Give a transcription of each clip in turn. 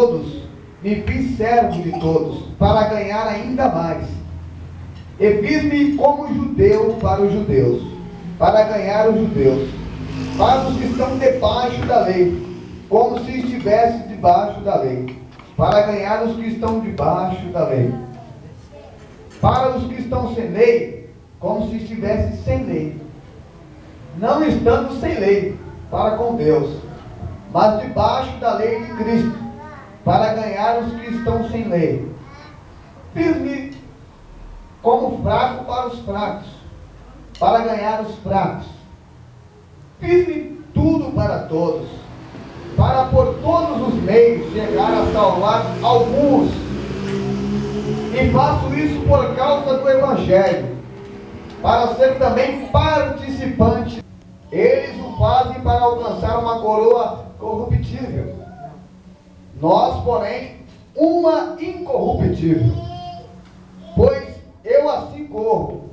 todos, me fiz servo de todos, para ganhar ainda mais. E fiz-me como judeu para os judeus, para ganhar os judeus. Para os que estão debaixo da lei, como se estivesse debaixo da lei, para ganhar os que estão debaixo da lei. Para os que estão sem lei, como se estivesse sem lei, não estando sem lei, para com Deus, mas debaixo da lei de Cristo, para ganhar os que estão sem lei. Fiz-me como fraco para os fracos, para ganhar os fracos. Fiz-me tudo para todos, para por todos os meios chegar a salvar alguns. E faço isso por causa do Evangelho, para ser também participante. Eles o fazem para alcançar uma coroa corruptível. Nós, porém, uma incorruptível. Pois eu assim corro,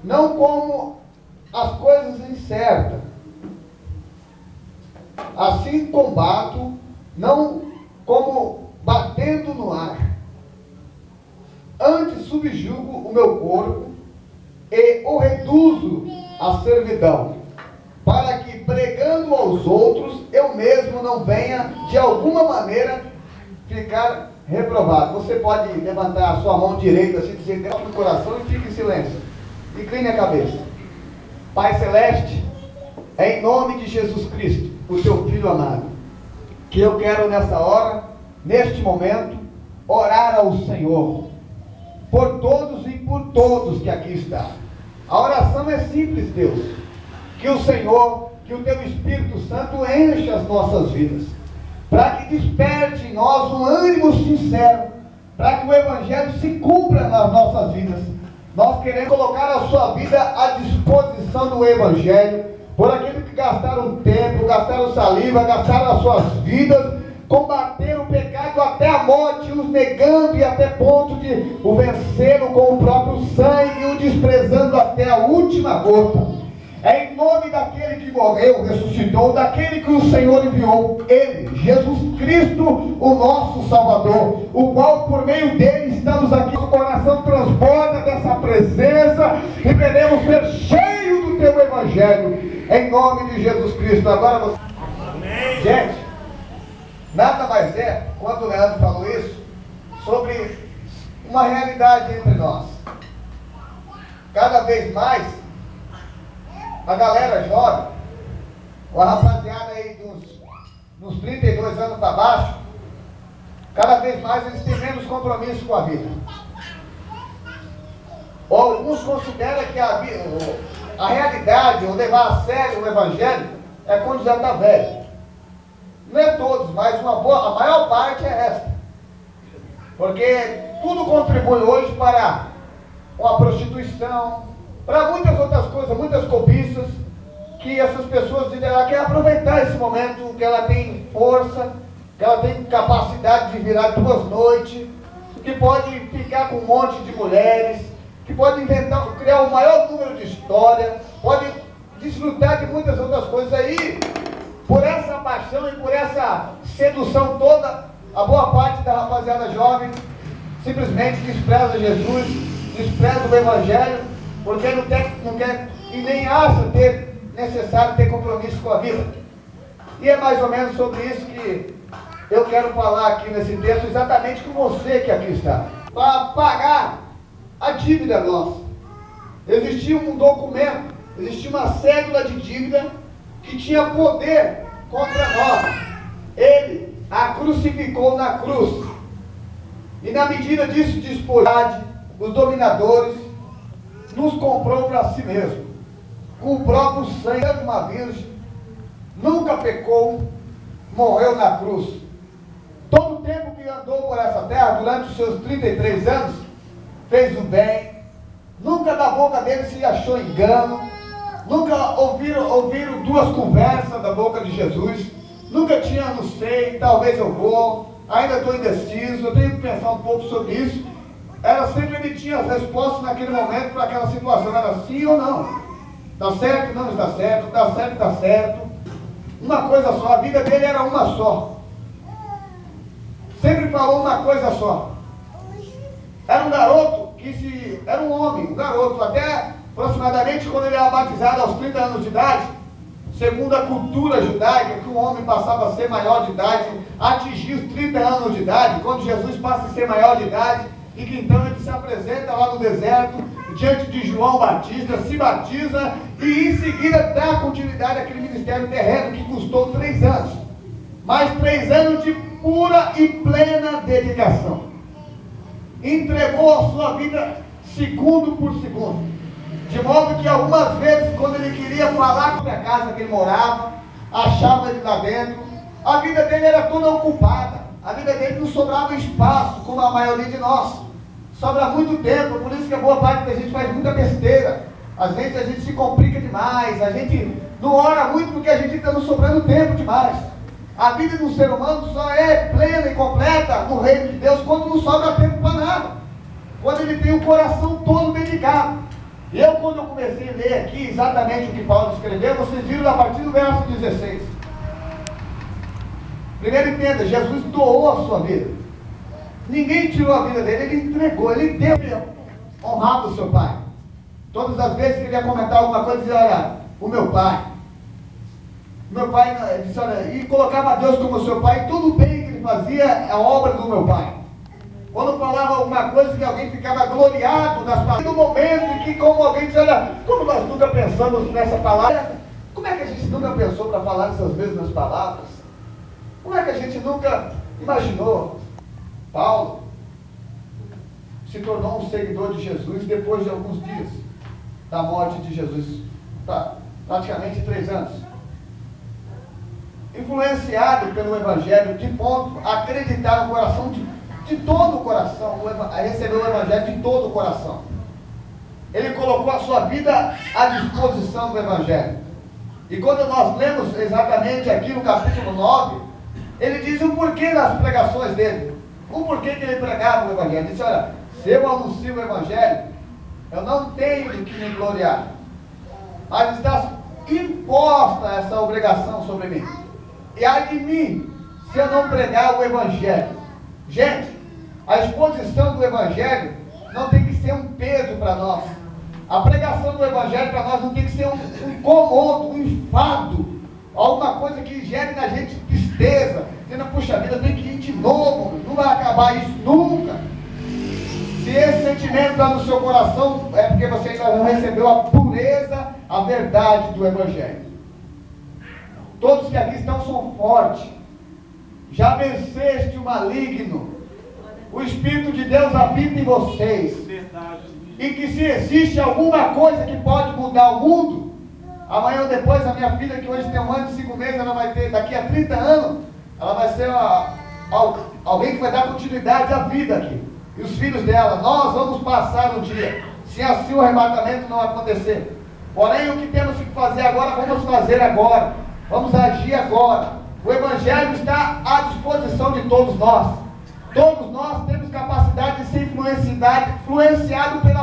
não como as coisas incertas, assim combato, não como batendo no ar. Antes subjugo o meu corpo e o reduzo à servidão, para que, pregando aos outros, eu mesmo não venha de alguma maneira ficar reprovado. Você pode levantar a sua mão direita assim, dizer no coração e fique em silêncio. Incline a cabeça. Pai Celeste, é em nome de Jesus Cristo, o teu Filho amado, que eu quero nessa hora, neste momento, orar ao Senhor, por todos e por todos que aqui estão. A oração é simples, Deus. Que o Senhor, que o teu Espírito Santo enche as nossas vidas, para que desperte em nós um ânimo sincero, para que o Evangelho se cumpra nas nossas vidas. Nós queremos colocar a sua vida à disposição do Evangelho, por aqueles que gastaram tempo, gastaram saliva, gastaram as suas vidas, combateram o pecado até a morte, os negando e até ponto de o venceram com o próprio sangue, o desprezando até a última gota. É em nome daquele que morreu, ressuscitou, daquele que o Senhor enviou, Ele, Jesus Cristo, o nosso Salvador, o qual por meio dele estamos aqui, o coração transborda dessa presença e queremos ser cheios do teu Evangelho, em nome de Jesus Cristo. Agora você... Amém. Gente, nada mais é, quando o Leandro falou isso, sobre uma realidade entre nós. Cada vez mais, a galera jovem, a rapaziada aí dos 32 anos para baixo, cada vez mais eles têm menos compromisso com a vida. Ou alguns consideram que a realidade, ou levar a sério o Evangelho, é quando já está velho. Não é todos, mas a maior parte é essa. Porque tudo contribui hoje para uma prostituição, para muitas outras coisas, muitas cobiças, que essas pessoas dizem, ela quer aproveitar esse momento, que ela tem força, que ela tem capacidade de virar 2 noites, que pode ficar com um monte de mulheres, que pode criar o maior número de história, pode desfrutar de muitas outras coisas aí. Por essa paixão e por essa sedução toda, a boa parte da rapaziada jovem simplesmente despreza Jesus, despreza o Evangelho, porque não quer e nem acha necessário ter compromisso com a vida. E é mais ou menos sobre isso que eu quero falar aqui nesse texto, exatamente com você que aqui está. Para pagar a dívida nossa, existia um documento, existia uma cédula de dívida que tinha poder contra nós. Ele a crucificou na cruz. E na medida disso, despojade, os dominadores, nos comprou para si mesmo, com o próprio sangue de uma virgem, nunca pecou, morreu na cruz. Todo o tempo que andou por essa terra, durante os seus 33 anos, fez o bem, nunca da boca dele se achou engano, nunca ouviram 2 conversas da boca de Jesus, nunca tinha, não sei, talvez eu vou, ainda estou indeciso, eu tenho que pensar um pouco sobre isso. Era sempre ele tinha as respostas naquele momento para aquela situação, era sim ou não. Está certo, não está certo, está certo, está certo. Uma coisa só, a vida dele era uma só. falou uma coisa só. Era um garoto era um homem, um garoto, até aproximadamente quando ele era batizado aos 30 anos de idade, segundo a cultura judaica, que um homem passava a ser maior de idade, atingir os 30 anos de idade, quando Jesus passa a ser maior de idade, e que então ele se apresenta lá no deserto, diante de João Batista, se batiza, e em seguida dá continuidade àquele ministério terreno que custou 3 anos. Mais 3 anos de pura e plena dedicação. Entregou a sua vida segundo por segundo. De modo que algumas vezes, quando ele queria falar sobre a casa que ele morava, achava ele lá dentro, a vida dele era toda ocupada. A vida dele não sobrava espaço, como a maioria de nós. Sobra muito tempo, por isso que a boa parte da gente faz muita besteira. Às vezes a gente se complica demais, a gente não ora muito porque a gente está nos sobrando tempo demais. A vida de um ser humano só é plena e completa no reino de Deus quando não sobra tempo para nada. Quando ele tem o coração todo dedicado. Quando eu comecei a ler aqui exatamente o que Paulo escreveu, vocês viram a partir do verso 16. Primeiro entenda, Jesus doou a sua vida. Ninguém tirou a vida dele, ele entregou, ele deu, honrado o seu pai. Todas as vezes que ele ia comentar alguma coisa, dizia, olha, o meu pai disse, olha, e colocava Deus como seu pai, e tudo bem que ele fazia a obra do meu pai. Quando falava alguma coisa que alguém ficava gloriado nas palavras, no momento em que como alguém disse, olha, como nós nunca pensamos nessa palavra, como é que a gente nunca pensou para falar essas mesmas palavras? Como é que a gente nunca imaginou? Paulo se tornou um seguidor de Jesus depois de alguns dias da morte de Jesus, praticamente 3 anos. Influenciado pelo Evangelho, de ponto a acreditar no coração de todo o coração, a receber o Evangelho de todo o coração. Ele colocou a sua vida à disposição do Evangelho. E quando nós lemos exatamente aqui no capítulo 9, ele diz o porquê das pregações dele. O porquê que ele pregava o Evangelho. Ele disse, olha, se eu anuncio o Evangelho, eu não tenho de que me gloriar. Mas está imposta essa obrigação sobre mim. E ai de mim, se eu não pregar o Evangelho. Gente, a exposição do Evangelho não tem que ser um peso para nós. A pregação do Evangelho para nós não tem que ser um incômodo, um enfado, alguma coisa que gere na gente tristeza, dizendo, puxa vida, tem que ir de novo, não vai acabar isso nunca. Se esse sentimento está no seu coração, é porque você ainda não recebeu a pureza, a verdade do Evangelho. Todos que aqui estão são fortes. Já venceste o maligno. O Espírito de Deus habita em vocês. Verdade. E que se existe alguma coisa que pode mudar o mundo, amanhã ou depois a minha filha, que hoje tem 1 ano e 5 meses, ela vai ter, daqui a 30 anos, ela vai ser alguém que vai dar continuidade à vida aqui. E os filhos dela, nós vamos passar um dia, se assim o arrebatamento não acontecer. Porém, o que temos que fazer agora, vamos fazer agora. Vamos agir agora. O Evangelho está à disposição de todos nós. Todos nós temos capacidade de ser influenciado pela